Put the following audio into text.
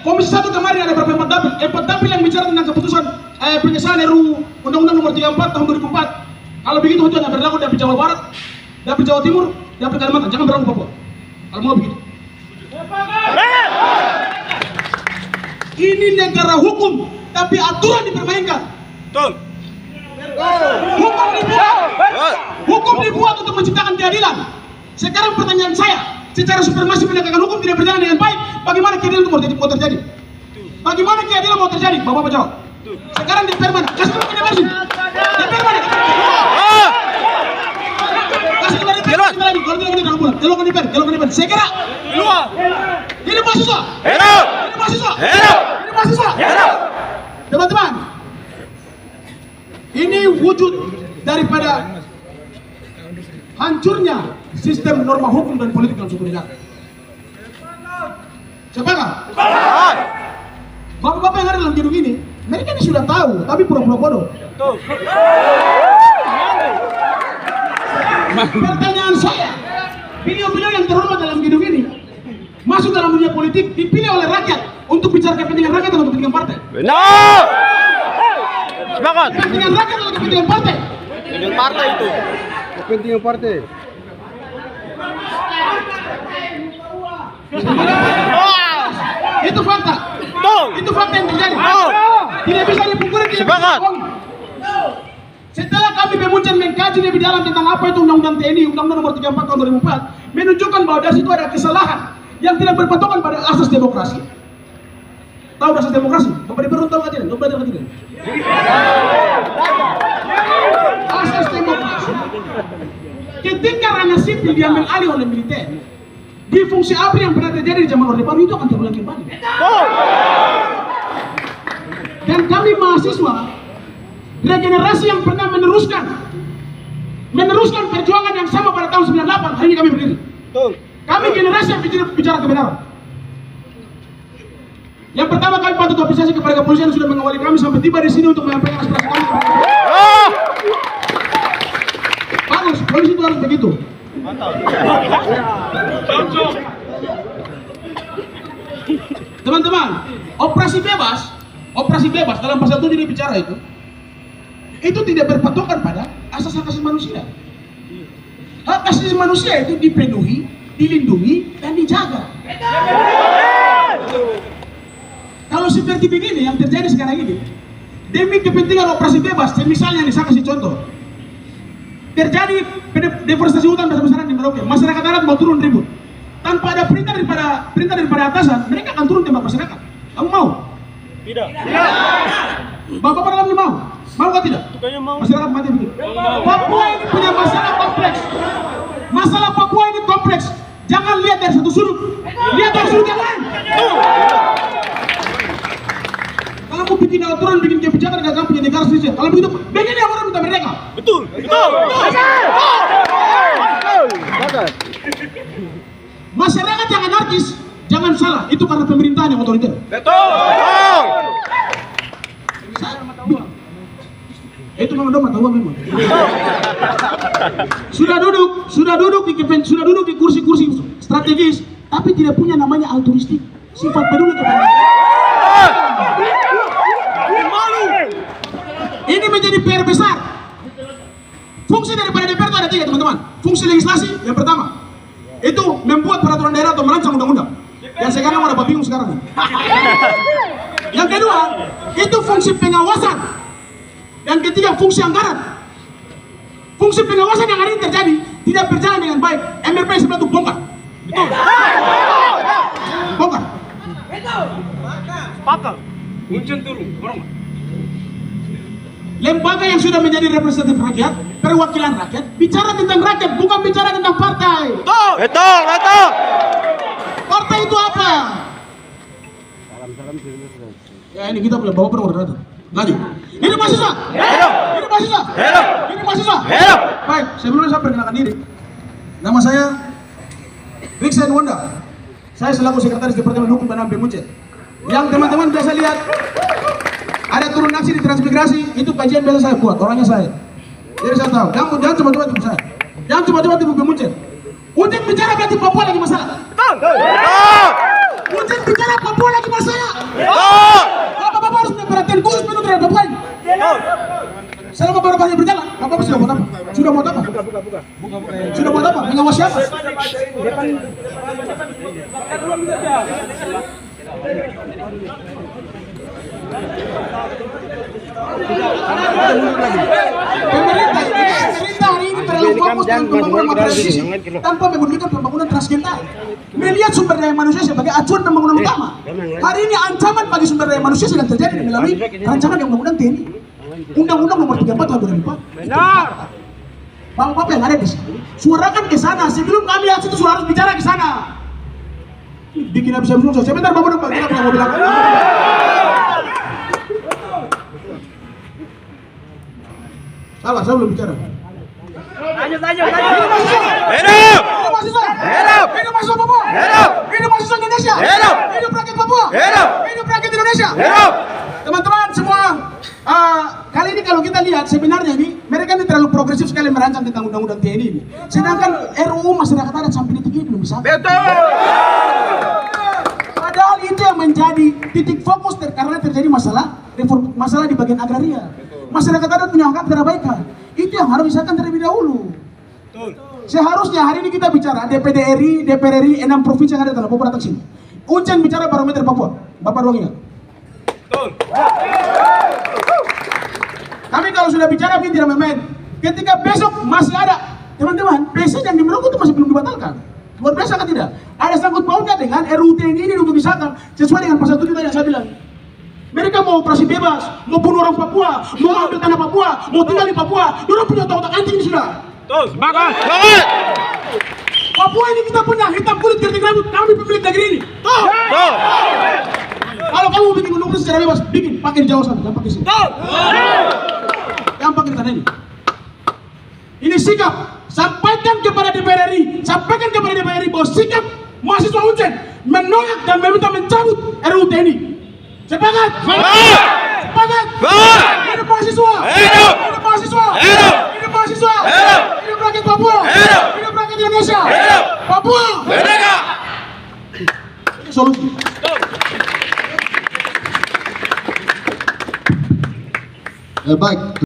Komisi 1 kemarin ada berapa empat dapil yang bicara tentang keputusan pengesahan RUU Undang-Undang Nomor 34 Tahun 2004. Kalau begitu itu hanya berlaku di Jawa Barat, di Jawa Timur, di Kalimantan, jangan berlaku Papua. Kalau mau begitu. Ini negara hukum, tapi aturan dipermainkan. Betul. Hukum dibuat untuk menciptakan keadilan. Sekarang pertanyaan saya, secara supremasi penegakan hukum tidak berjalan dengan baik, bagaimana keadilan itu mau terjadi? Bagaimana keadilan mau terjadi? Bapak jawab. Sekarang DPR mana? Kasih dulu ke DPR sini. DPR mana? Kasih ke DPR lagi. Kalau tidak kita pulang. Kalau ke DPR. Segera. Keluar. Ini mahasiswa. Hidup. Ini mahasiswa. Hidup. Ini mahasiswa. Hidup. Teman-teman, ini wujud daripada hancurnya sistem norma hukum dan politik dalam suatu negara. Sepakat? Bapak-bapak yang ada dalam gedung ini, mereka ini sudah tahu, tapi pura-pura bodoh. Pertanyaan saya, beliau-beliau yang terhormat dalam gedung ini masuk dalam dunia politik, dipilih oleh rakyat untuk bicara kepentingan rakyat atau kepentingan partai? Benar. Sepakat. Kepentingan rakyat atau kepentingan partai? Kepentingan partai itu. Kepentingan partai. Itu fakta. Itu fakta yang terjadi. Tidak bisa dipungkiri. Sepakat. Setelah kami Pemuncen mengkaji lebih dalam tentang apa itu Undang-Undang TNI, Undang-Undang Nomor 34 Tahun 2004, menunjukkan bahwa dari situ ada kesalahan yang tidak berpatokan pada asas demokrasi. Tahu asas demokrasi? Bapak DPR tahu nggak tidak? Bapak belajar nggak tidak? Asas demokrasi. Ketika ranah sipil diambil alih oleh militer, di fungsi ABRI yang pernah terjadi di zaman Orde Baru itu akan terulang kembali. Dan kami mahasiswa, regenerasi yang pernah meneruskan perjuangan yang sama pada tahun 98, hari ini kami berdiri. Kami generasi yang bicara kebenaran. Yang pertama kami patut apresiasi kepada kepolisian yang sudah mengawali kami sampai tiba di sini untuk menyampaikan aspirasi kami. Bagus, polisi itu harus begitu. Teman-teman, operasi bebas dalam pasal 7 dia bicara itu tidak berpatokan pada asas hak asasi manusia. Hak asasi manusia itu dipenuhi, dilindungi, dan dijaga. Kalau seperti begini yang terjadi sekarang ini, demi kepentingan operasi bebas, misalnya nih saya kasih contoh, terjadi deforestasi hutan besar-besaran di Merauke, masyarakat adat mau turun ribut, tanpa ada perintah daripada atasan, mereka akan turun tembak masyarakat. Kamu mau? Tidak. Bapak dalam ini mau? Mau nggak tidak? Masyarakat mati begitu. Papua ini punya masalah kompleks. Masalah Papua ini kompleks. Jangan lihat dari satu sudut, lihat dari sudut yang lain. Kalau mau bikin aturan, bikin kebijakan dengan kamu punya negara sendiri. Kalau begitu, begini yang orang minta merdeka. Betul. Masyarakat yang anarkis, jangan salah, itu karena pemerintahan yang otoriter. Betul. Itu memang mata uang memang. Sudah duduk di kursi-kursi strategis, tapi tidak punya namanya altruistik, sifat peduli kepada. Ini menjadi PR besar. Fungsi daripada DPR itu ada 3, teman-teman. Fungsi legislasi yang pertama itu membuat peraturan daerah atau merancang undang-undang. Yang sekarang ada bingung sekarang. Yang kedua itu fungsi pengawasan. Yang ketiga fungsi anggaran. Fungsi pengawasan yang hari ini terjadi tidak berjalan dengan baik. MRP sebelah itu bongkar. Betul. Bongkar. Pakal. Muncul turun. Lembaga yang sudah menjadi representatif rakyat, perwakilan rakyat, bicara tentang rakyat, bukan bicara tentang partai. Betul. Partai itu apa? Ya ini kita boleh bawa perwakilan datang. Lanjut. Ini mahasiswa. Ini mahasiswa. Baik, sebelumnya saya perkenalkan diri. Nama saya Riksen Wonda. Saya selaku Sekretaris Departemen Hukum dan HAM Pemuncen. Yang teman-teman biasa lihat ada turun aksi di transmigrasi, itu kajian biasa saya buat, orangnya saya. Jadi saya tahu, jangan coba-coba tipu saya. Jangan coba-coba tipu Pemuncen. Ujian bicara berarti Papua lagi masalah. Ujian bicara Papua lagi masalah. Selama beberapa hari berjalan, Bapak sudah buat apa? Sudah buat apa? Sudah buat apa? Mengawasi apa? Pemerintah hari ini terlalu fokus dengan pembangunan material fisik tanpa memikirkan pembangunan transgental. Melihat sumber daya manusia sebagai acuan pembangunan utama. Hari ini ancaman bagi sumber daya manusia sedang terjadi melalui rancangan yang undang-undang TNI. Undang-undang nomor 34 tahun 2004. Benar. Bapak yang ada di sini, suarakan ke sana sebelum kami aksi itu harus bicara ke sana. Bikin habis susah. Sebentar Bapak Bapak kita mau bilang. Salah, saya belum bicara. Lanjut. Hidup! Hidup! Hidup mahasiswa Papua! Hidup mahasiswa Indonesia! Hidup rakyat Papua! Hidup rakyat Indonesia! Teman-teman semua, kali ini kalau kita lihat sebenarnya ini mereka ini terlalu progresif sekali merancang tentang undang-undang TNI ini. Sedangkan RUU masyarakat adat sampai detik ini belum bisa. Betul. Padahal itu yang menjadi titik fokus karena terjadi masalah di bagian agraria. Masyarakat adat punya hak terabaikan. Itu yang harus disahkan terlebih dahulu. Seharusnya hari ini kita bicara DPD RI, DPR RI, 6 provinsi yang ada dalam Papua datang sini. Uncen bicara barometer Papua. Bapak doang ingat. Tapi kalau sudah bicara ini tidak main-main. Ketika besok masih ada, teman-teman, PC yang di Merauke itu masih belum dibatalkan. Luar biasa kan tidak? Ada sangkut pautnya dengan RUU TNI ini untuk disahkan sesuai dengan pasal 7 yang saya bilang. Mereka mau operasi bebas, mau bunuh orang Papua, mau ambil tanah Papua, mau tinggal di Papua. Mereka punya otak-otak anjing ini sudah. Semangat! Papua ini kita punya hitam kulit keriting rambut, kami pemilik negeri ini. Kalau kamu bikin undang-undang secara bebas, bikin pakai di Jawa sana, jangan pakai sini. Jangan pakai di tanah ini. Ini sikap, sampaikan kepada DPR RI, sampaikan kepada DPR RI bahwa sikap mahasiswa Uncen menolak dan meminta mencabut RUU TNI. Sepakat! Sepakat! Hidup mahasiswa! Hidup mahasiswa! Hidup mahasiswa! Hidup rakyat Papua! Hidup rakyat Indonesia! Papua! Merdeka! Ini solusi. Baik.